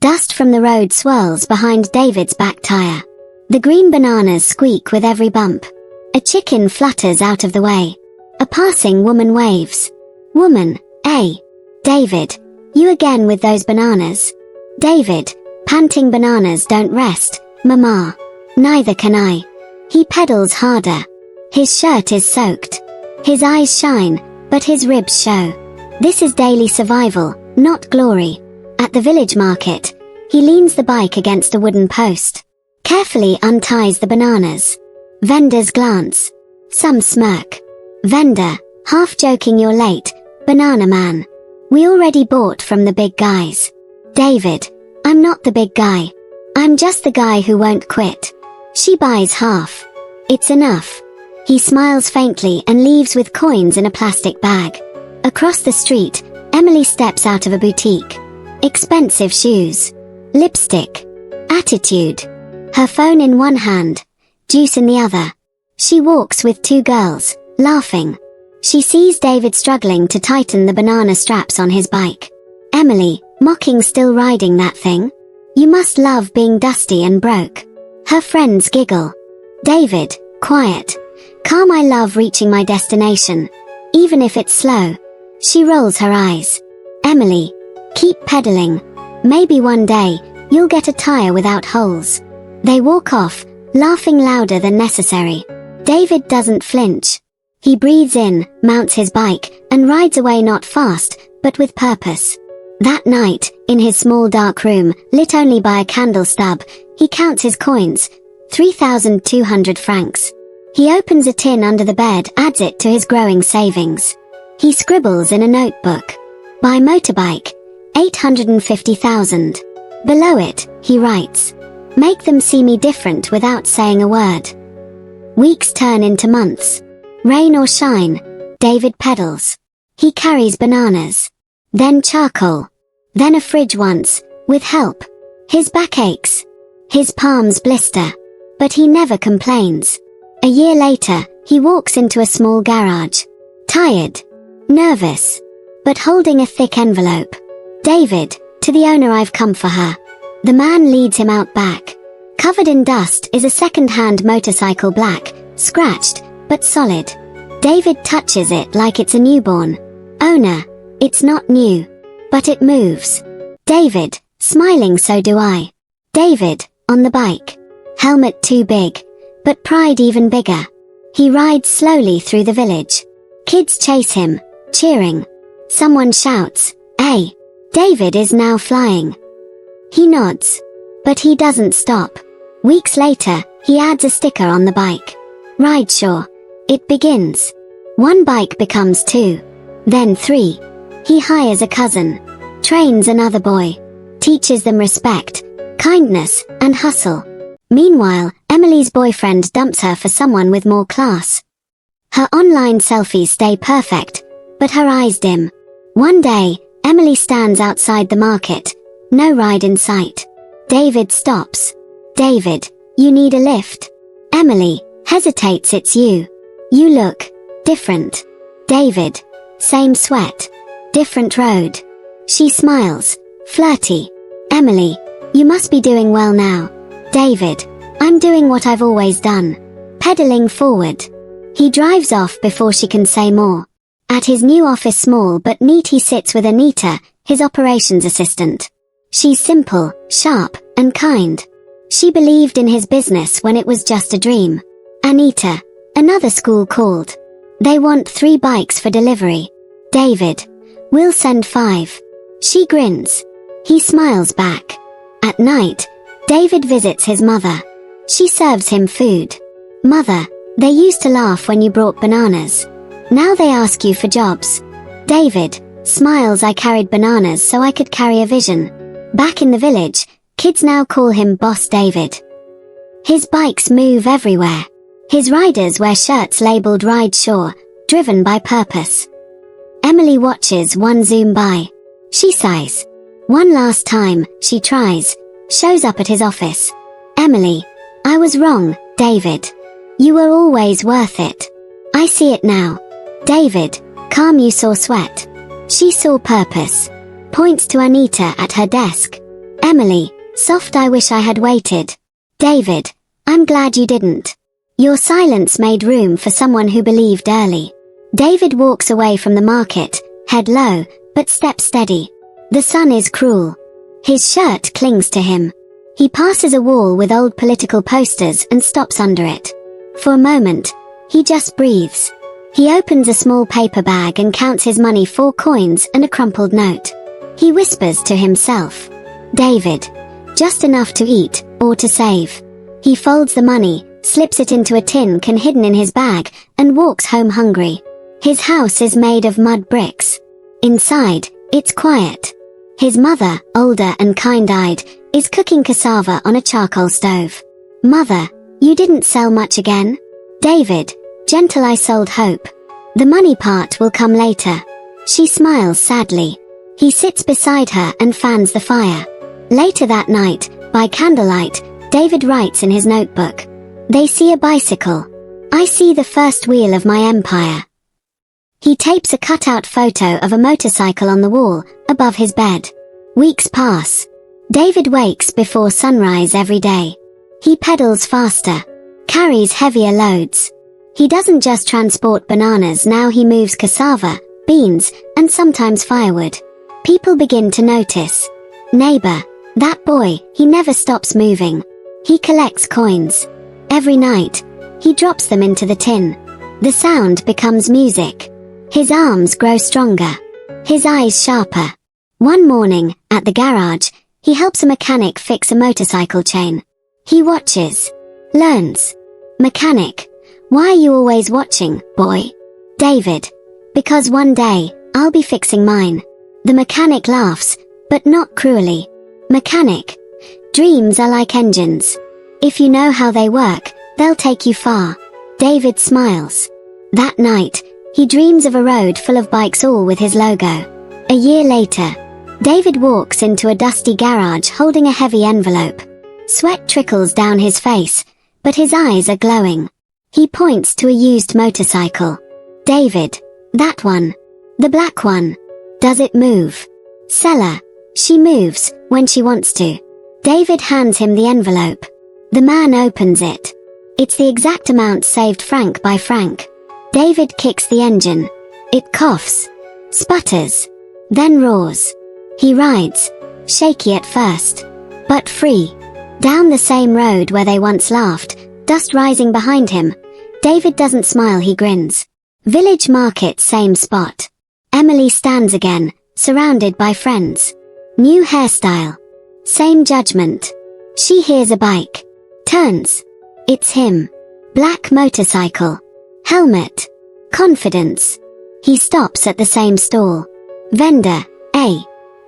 Dust from the road swirls behind David's back tire. The green bananas squeak with every bump. A chicken flutters out of the way. A passing woman waves. Woman, hey. David, you again with those bananas? David, panting, bananas don't rest, Mama. Neither can I. He pedals harder. His shirt is soaked. His eyes shine, but his ribs show. This is daily survival, not glory. At the village market, he leans the bike against a wooden post. Carefully unties the bananas. Vendors glance. Some smirk. Vendor, half joking, you're late, banana man. We already bought from the big guys. David, I'm not the big guy. I'm just the guy who won't quit. She buys half. It's enough. He smiles faintly and leaves with coins in a plastic bag. Across the street, Emily steps out of a boutique. Expensive shoes. Lipstick. Attitude. Her phone in one hand, juice in the other. She walks with two girls, laughing. She sees David struggling to tighten the banana straps on his bike. Emily, mocking, still riding that thing? You must love being dusty and broke. Her friends giggle. David, quiet. Calm, I love reaching my destination. Even if it's slow. She rolls her eyes. Emily, keep pedaling. Maybe one day, you'll get a tire without holes. They walk off, laughing louder than necessary. David doesn't flinch. He breathes in, mounts his bike, and rides away, not fast, but with purpose. That night, in his small dark room, lit only by a candle stub, he counts his coins. 3,200 francs. He opens a tin under the bed, adds it to his growing savings. He scribbles in a notebook. Buy motorbike. 850,000. Below it, he writes. Make them see me different without saying a word. Weeks turn into months. Rain or shine, David pedals. He carries bananas. Then charcoal. Then a fridge once, with help. His back aches. His palms blister. But he never complains. A year later, he walks into a small garage. Tired. Nervous. But holding a thick envelope. David, to the owner, I've come for her. The man leads him out back. Covered in dust is a second-hand motorcycle, black, scratched, but solid. David touches it like it's a newborn. Owner, it's not new. But it moves. David, smiling, so do I. David, on the bike. Helmet too big. But pride even bigger. He rides slowly through the village. Kids chase him, cheering. Someone shouts, "Hey!" David is now flying. He nods. But he doesn't stop. Weeks later, he adds a sticker on the bike. Rideshare. It begins. One bike becomes two. Then three. He hires a cousin. Trains another boy. Teaches them respect, kindness, and hustle. Meanwhile, Emily's boyfriend dumps her for someone with more class. Her online selfies stay perfect, but her eyes dim. One day, Emily stands outside the market. No ride in sight. David stops. David, you need a lift. Emily hesitates. It's you. You look different. David, same sweat. Different road. She smiles, flirty. Emily, you must be doing well now. David, I'm doing what I've always done. Pedaling forward. He drives off before she can say more. At his new office, small but neat, he sits with Anita, his operations assistant. She's simple, sharp, and kind. She believed in his business when it was just a dream. Anita, another school called. They want 3 bikes for delivery. David, we'll send 5. She grins. He smiles back. At night, David visits his mother. She serves him food. Mother, they used to laugh when you brought bananas. Now they ask you for jobs. David smiles. I carried bananas so I could carry a vision. Back in the village, kids now call him Boss David. His bikes move everywhere. His riders wear shirts labeled Rideshare, driven by purpose. Emily watches one zoom by. She sighs. One last time, she tries. Shows up at his office. Emily, I was wrong, David. You were always worth it. I see it now. David, calm, you saw sweat. She saw purpose. Points to Anita at her desk. Emily, soft, I wish I had waited. David, I'm glad you didn't. Your silence made room for someone who believed early. David walks away from the market, head low, but step steady. The sun is cruel. His shirt clings to him. He passes a wall with old political posters and stops under it. For a moment, he just breathes. He opens a small paper bag and counts his money, 4 coins and a crumpled note. He whispers to himself, David, just enough to eat, or to save. He folds the money, slips it into a tin can hidden in his bag, and walks home hungry. His house is made of mud bricks. Inside, it's quiet. His mother, older and kind-eyed, is cooking cassava on a charcoal stove. Mother, you didn't sell much again? David, gentle, I sold hope. The money part will come later. She smiles sadly. He sits beside her and fans the fire. Later that night, by candlelight, David writes in his notebook. They see a bicycle. I see the first wheel of my empire. He tapes a cutout photo of a motorcycle on the wall, above his bed. Weeks pass. David wakes before sunrise every day. He pedals faster, carries heavier loads. He doesn't just transport bananas, now he moves cassava, beans, and sometimes firewood. People begin to notice. Neighbor, that boy, he never stops moving. He collects coins. Every night, he drops them into the tin. The sound becomes music. His arms grow stronger. His eyes sharper. One morning, at the garage, he helps a mechanic fix a motorcycle chain. He watches. Learns. Mechanic, why are you always watching, boy? David, because one day, I'll be fixing mine. The mechanic laughs, but not cruelly. Mechanic, dreams are like engines. If you know how they work, they'll take you far. David smiles. That night, he dreams of a road full of bikes, all with his logo. A year later, David walks into a dusty garage holding a heavy envelope. Sweat trickles down his face, but his eyes are glowing. He points to a used motorcycle. David, that one. The black one. Does it move? Seller, she moves when she wants to. David hands him the envelope. The man opens it. It's the exact amount saved franc by franc. David kicks the engine. It coughs, sputters, then roars. He rides, shaky at first, but free, down the same road where they once laughed, dust rising behind him. David doesn't smile, he grins. Village market, same spot. Emily stands again, surrounded by friends. New hairstyle. Same judgment. She hears a bike. Turns. It's him. Black motorcycle. Helmet. Confidence. He stops at the same stall. Vendor,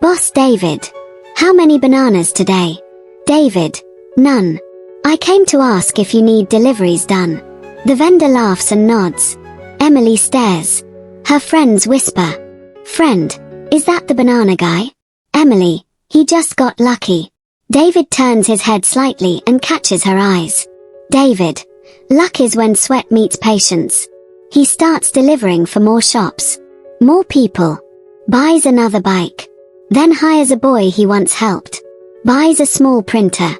Boss David. How many bananas today? David, none. I came to ask if you need deliveries done. The vendor laughs and nods. Emily stares. Her friends whisper. Friend, is that the banana guy? Emily, he just got lucky. David turns his head slightly and catches her eyes. David, luck is when sweat meets patience. He starts delivering for more shops. More people. Buys another bike. Then hires a boy he once helped. Buys a small printer.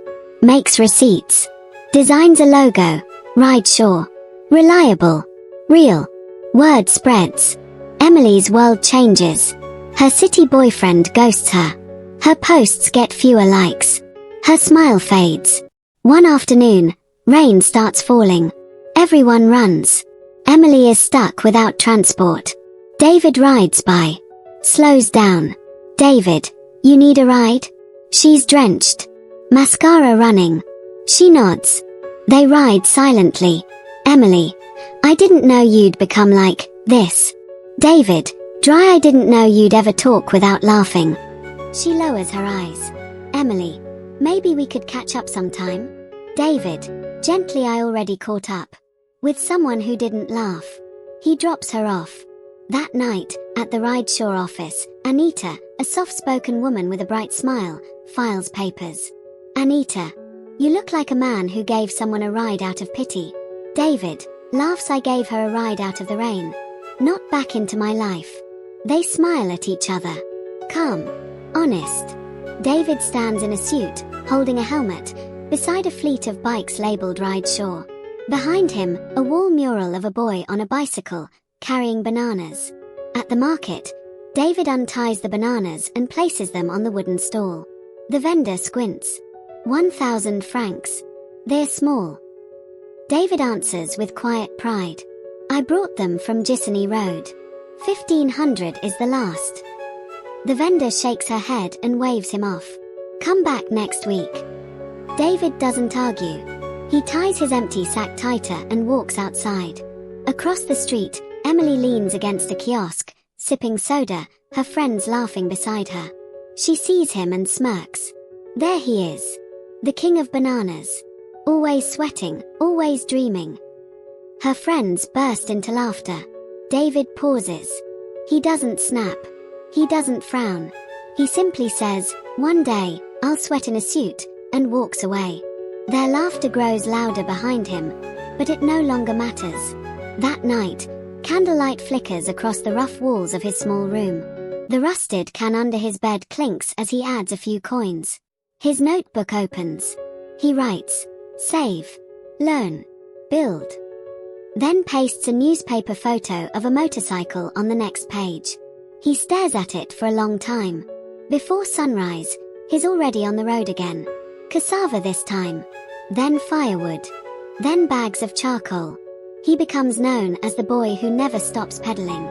Makes receipts. Designs a logo. Ride sure. Reliable. Real. Word spreads. Emily's world changes. Her city boyfriend ghosts her. Her posts get fewer likes. Her smile fades. One afternoon, rain starts falling. Everyone runs. Emily is stuck without transport. David rides by. Slows down. David, you need a ride? She's drenched. Mascara running. She nods. They ride silently. Emily, I didn't know you'd become like this. David, dry, I didn't know you'd ever talk without laughing. She lowers her eyes. Emily, maybe we could catch up sometime. David, gently, I already caught up. With someone who didn't laugh. He drops her off. That night, at the Rideshore office, Anita, a soft-spoken woman with a bright smile, files papers. Anita, you look like a man who gave someone a ride out of pity. David, laughs, I gave her a ride out of the rain. Not back into my life. They smile at each other. Calm. Honest. David stands in a suit, holding a helmet, beside a fleet of bikes labeled Ride Shore. Behind him, a wall mural of a boy on a bicycle, carrying bananas. At the market, David unties the bananas and places them on the wooden stall. The vendor squints. 1,000 francs. They're small. David answers with quiet pride. I brought them from Gissany Road. 1,500 is the last. The vendor shakes her head and waves him off. Come back next week. David doesn't argue. He ties his empty sack tighter and walks outside. Across the street, Emily leans against a kiosk, sipping soda, her friends laughing beside her. She sees him and smirks. There he is. The king of bananas. Always sweating, always dreaming. Her friends burst into laughter. David pauses. He doesn't snap. He doesn't frown. He simply says, one day, I'll sweat in a suit, and walks away. Their laughter grows louder behind him, but it no longer matters. That night, candlelight flickers across the rough walls of his small room. The rusted can under his bed clinks as he adds a few coins. His notebook opens. He writes, save, learn, build. Then pastes a newspaper photo of a motorcycle on the next page. He stares at it for a long time. Before sunrise, he's already on the road again. Cassava this time. Then firewood. Then bags of charcoal. He becomes known as the boy who never stops pedaling.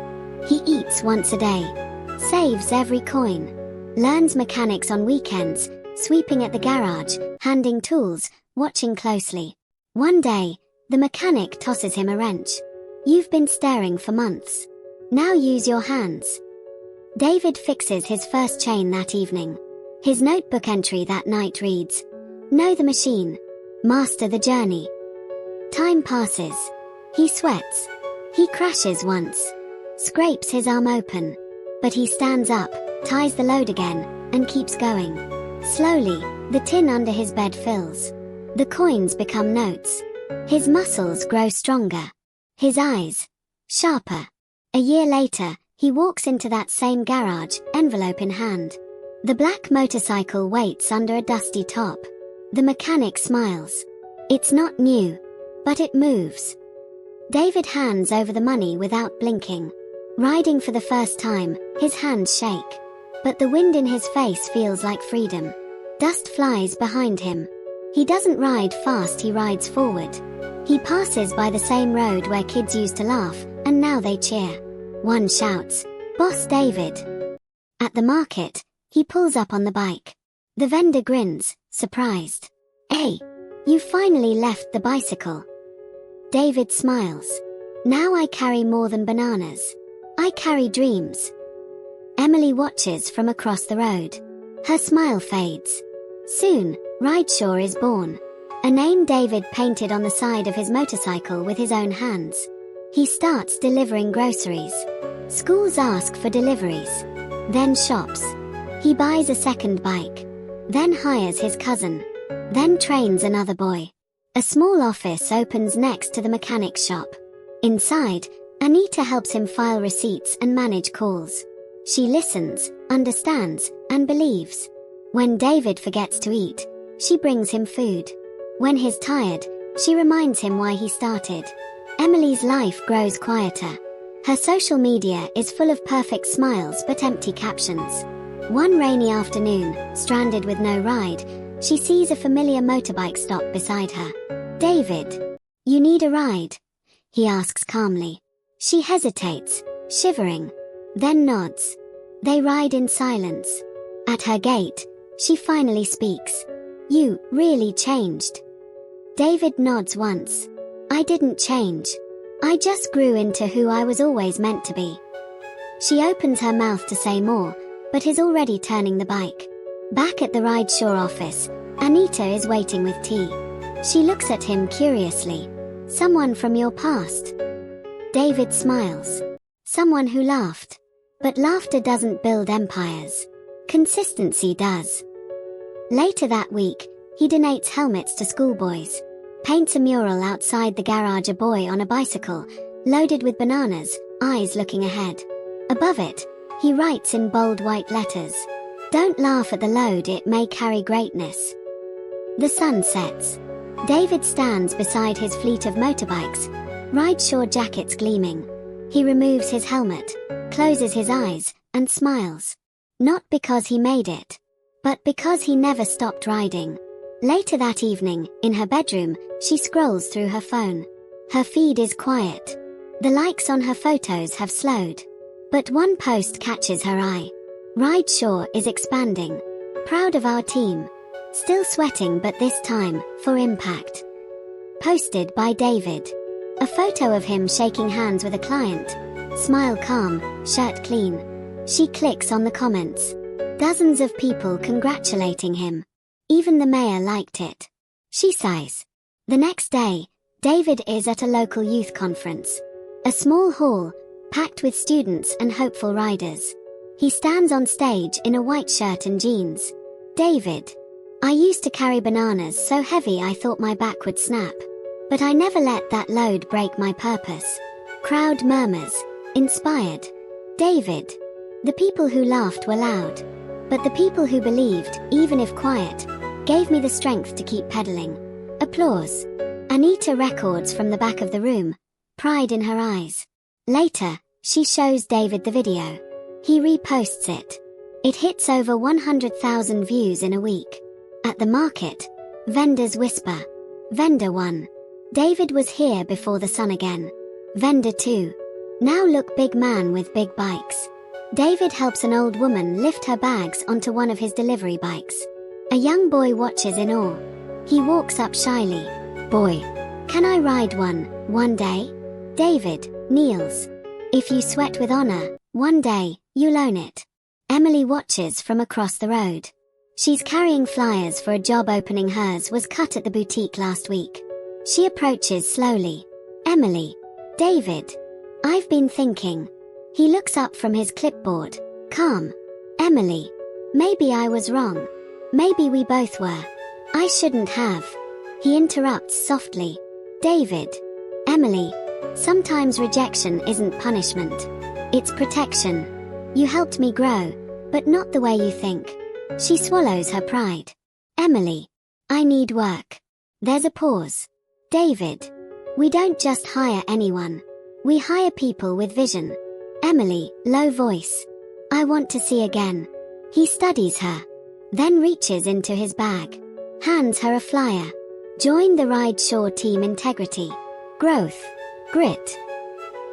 He eats once a day. Saves every coin. Learns mechanics on weekends, sweeping at the garage, handing tools, watching closely. One day, the mechanic tosses him a wrench. You've been staring for months. Now use your hands. David fixes his first chain that evening. His notebook entry that night reads, know the machine. Master the journey. Time passes. He sweats. He crashes once. Scrapes his arm open. But he stands up, ties the load again, and keeps going. Slowly, the tin under his bed fills. The coins become notes. His muscles grow stronger. His eyes, sharper. A year later, he walks into that same garage, envelope in hand. The black motorcycle waits under a dusty top. The mechanic smiles. It's not new, but it moves. David hands over the money without blinking. Riding for the first time, his hands shake. But the wind in his face feels like freedom. Dust flies behind him. He doesn't ride fast, he rides forward. He passes by the same road where kids used to laugh, and now they cheer. One shouts, Boss David. At the market, he pulls up on the bike. The vendor grins, surprised. Hey, you finally left the bicycle. David smiles. Now I carry more than bananas. I carry dreams. Emily watches from across the road. Her smile fades. Soon, Rideshore is born. A name David painted on the side of his motorcycle with his own hands. He starts delivering groceries. Schools ask for deliveries. Then shops. He buys a second bike. Then hires his cousin. Then trains another boy. A small office opens next to the mechanic's shop. Inside, Anita helps him file receipts and manage calls. She listens, understands, and believes. When David forgets to eat, she brings him food. When he's tired, she reminds him why he started. Emily's life grows quieter. Her social media is full of perfect smiles but empty captions. One rainy afternoon, stranded with no ride, she sees a familiar motorbike stop beside her. David, you need a ride? He asks calmly. She hesitates, shivering, then nods. They ride in silence. At her gate, she finally speaks. You really changed. David nods once. I didn't change. I just grew into who I was always meant to be. She opens her mouth to say more, but is already turning the bike. Back at the Rideshore office, Anita is waiting with tea. She looks at him curiously. Someone from your past? David smiles. Someone who laughed. But laughter doesn't build empires. Consistency does. Later that week, he donates helmets to schoolboys. Paints a mural outside the garage, a boy on a bicycle, loaded with bananas, eyes looking ahead. Above it, he writes in bold white letters, Don't laugh at the load, it may carry greatness. The sun sets. David stands beside his fleet of motorbikes, ride-shore jackets gleaming. He removes his helmet, closes his eyes, and smiles. Not because he made it, but because he never stopped riding. Later that evening, in her bedroom, she scrolls through her phone. Her feed is quiet. The likes on her photos have slowed. But one post catches her eye. Ride-shore is expanding. Proud of our team. Still sweating, but this time, for impact. Posted by David. A photo of him shaking hands with a client. Smile calm, shirt clean. She clicks on the comments. Dozens of people congratulating him. Even the mayor liked it. She sighs. The next day, David is at a local youth conference. A small hall, packed with students and hopeful riders. He stands on stage in a white shirt and jeans. David. I used to carry bananas so heavy I thought my back would snap. But I never let that load break my purpose. Crowd murmurs. Inspired. David. The people who laughed were loud. But the people who believed, even if quiet, gave me the strength to keep pedaling. Applause. Anita records from the back of the room, pride in her eyes. Later, she shows David the video. He reposts it. It hits over 100,000 views in a week. At the market, vendors whisper. Vendor 1. David was here before the sun again. Vendor 2. Now look, big man with big bikes. David helps an old woman lift her bags onto one of his delivery bikes. A young boy watches in awe. He walks up shyly. Boy, can I ride one day? David kneels. If you sweat with honor, one day, you'll own it. Emily watches from across the road. She's carrying flyers for a job opening. Hers was cut at the boutique last week. She approaches slowly. Emily. David. I've been thinking. He looks up from his clipboard. Calm. Emily. Maybe I was wrong. Maybe we both were. I shouldn't have. He interrupts softly. David. Emily. Sometimes rejection isn't punishment. It's protection. You helped me grow, but not the way you think. She swallows her pride. Emily. I need work. There's a pause. David. We don't just hire anyone. We hire people with vision. Emily, low voice. I want to see again. He studies her. Then reaches into his bag. Hands her a flyer. Join the Ride-shore team. Integrity. Growth. Grit.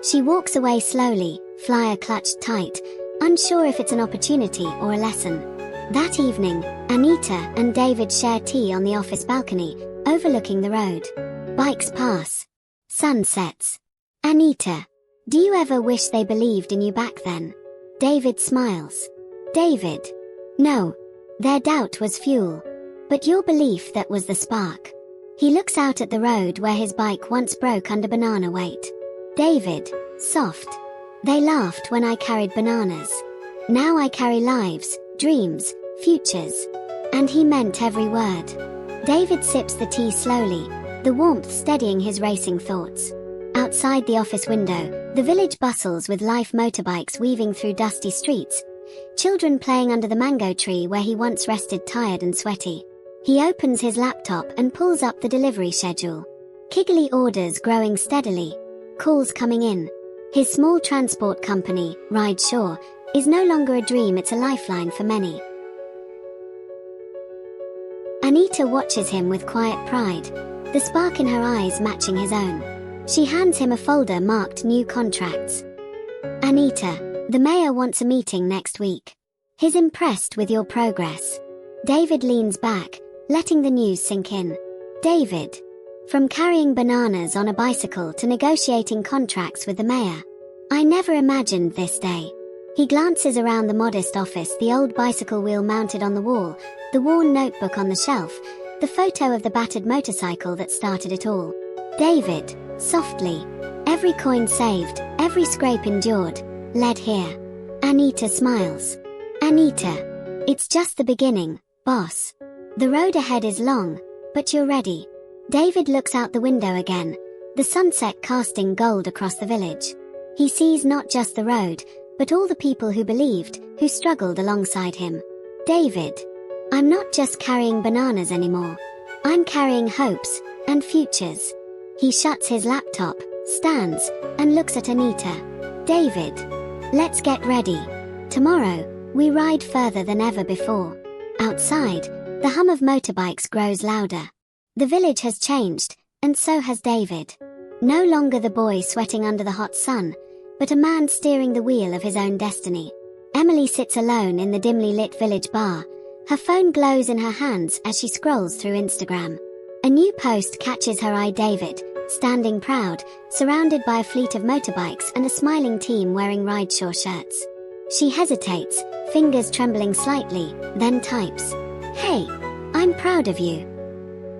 She walks away slowly, flyer clutched tight, unsure if it's an opportunity or a lesson. That evening, Anita and David share tea on the office balcony, overlooking the road. Bikes pass. Sun sets. Anita. Do you ever wish they believed in you back then? David smiles. David. No. Their doubt was fuel. But your belief, that was the spark. He looks out at the road where his bike once broke under banana weight. David. Soft. They laughed when I carried bananas. Now I carry lives, dreams, futures. And he meant every word. David sips the tea slowly, the warmth steadying his racing thoughts. Outside the office window, the village bustles with life motorbikes weaving through dusty streets. Children playing under the mango tree where he once rested tired and sweaty. He opens his laptop and pulls up the delivery schedule. Kiggly orders growing steadily. Calls coming in. His small transport company, Ride-shore, is no longer a dream, it's a lifeline for many. Anita watches him with quiet pride, the spark in her eyes matching his own. She hands him a folder marked New Contracts. Anita, the mayor wants a meeting next week. He's impressed with your progress. David leans back, letting the news sink in. David. From carrying bananas on a bicycle to negotiating contracts with the mayor. I never imagined this day. He glances around the modest office, the old bicycle wheel mounted on the wall, the worn notebook on the shelf, the photo of the battered motorcycle that started it all. David, softly. Every coin saved, every scrape endured, led here. Anita smiles. Anita. It's just the beginning, boss. The road ahead is long, but you're ready. David looks out the window again, the sunset casting gold across the village. He sees not just the road, but all the people who believed, who struggled alongside him. David, I'm not just carrying bananas anymore. I'm carrying hopes and futures. He shuts his laptop, stands, and looks at Anita. David, let's get ready. Tomorrow, we ride further than ever before. Outside, the hum of motorbikes grows louder. The village has changed, and so has David. No longer the boy sweating under the hot sun, but a man steering the wheel of his own destiny. Emily sits alone in the dimly lit village bar. Her phone glows in her hands as she scrolls through Instagram. A new post catches her eye. David, standing proud, surrounded by a fleet of motorbikes and a smiling team wearing Rideshore shirts. She hesitates, fingers trembling slightly, then types, "Hey, I'm proud of you."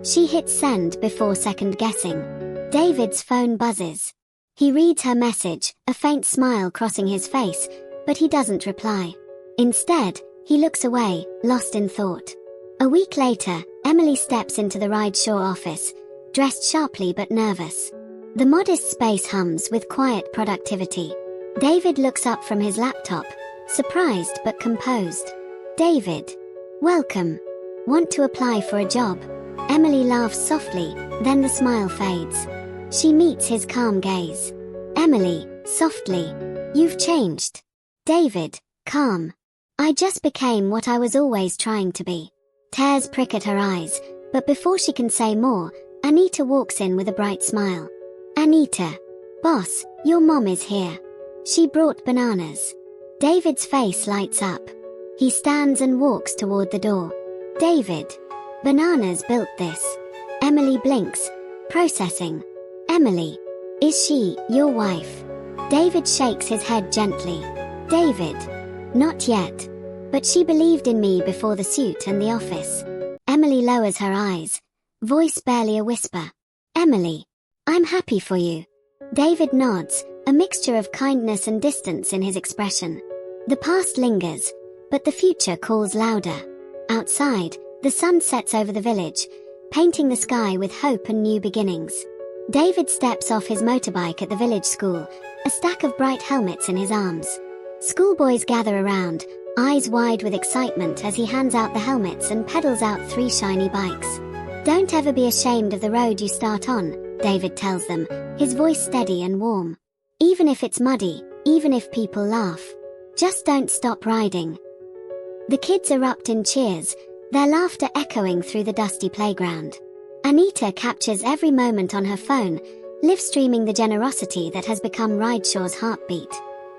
She hits send before second-guessing. David's phone buzzes. He reads her message, a faint smile crossing his face, but he doesn't reply. Instead, he looks away, lost in thought. A week later, Emily steps into the Rideshore office, dressed sharply but nervous. The modest space hums with quiet productivity. David looks up from his laptop, surprised but composed. "David, welcome. Want to apply for a job?" Emily laughs softly, then the smile fades. She meets his calm gaze. "Emily, softly, you've changed." David, calm. "I just became what I was always trying to be." Tears prick at her eyes, but before she can say more, Anita walks in with a bright smile. "Anita, boss, your mom is here. She brought bananas." David's face lights up. He stands and walks toward the door. "David, bananas built this." Emily blinks, processing. "Emily, is she your wife?" David shakes his head gently. "David, not yet. But she believed in me before the suit and the office." Emily lowers her eyes, voice barely a whisper. "Emily, I'm happy for you." David nods, a mixture of kindness and distance in his expression. The past lingers, but the future calls louder. Outside, the sun sets over the village, painting the sky with hope and new beginnings. David steps off his motorbike at the village school, a stack of bright helmets in his arms. Schoolboys gather around, eyes wide with excitement as he hands out the helmets and pedals out 3 shiny bikes. "Don't ever be ashamed of the road you start on," David tells them, his voice steady and warm. "Even if it's muddy, even if people laugh, just don't stop riding." The kids erupt in cheers, their laughter echoing through the dusty playground. Anita captures every moment on her phone, live-streaming the generosity that has become Rideshore's heartbeat.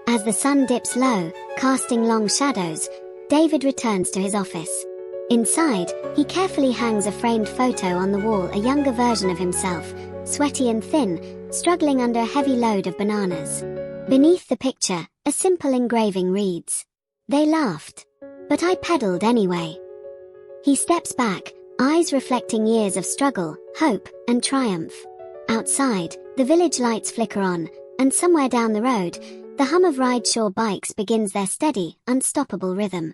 As the sun dips low, casting long shadows, David returns to his office. Inside, he carefully hangs a framed photo on the wall, a younger version of himself, sweaty and thin, struggling under a heavy load of bananas. Beneath the picture, a simple engraving reads, "They laughed, but I pedaled anyway." He steps back, eyes reflecting years of struggle, hope, and triumph. Outside, the village lights flicker on, and somewhere down the road, the hum of Rideshore bikes begins their steady, unstoppable rhythm.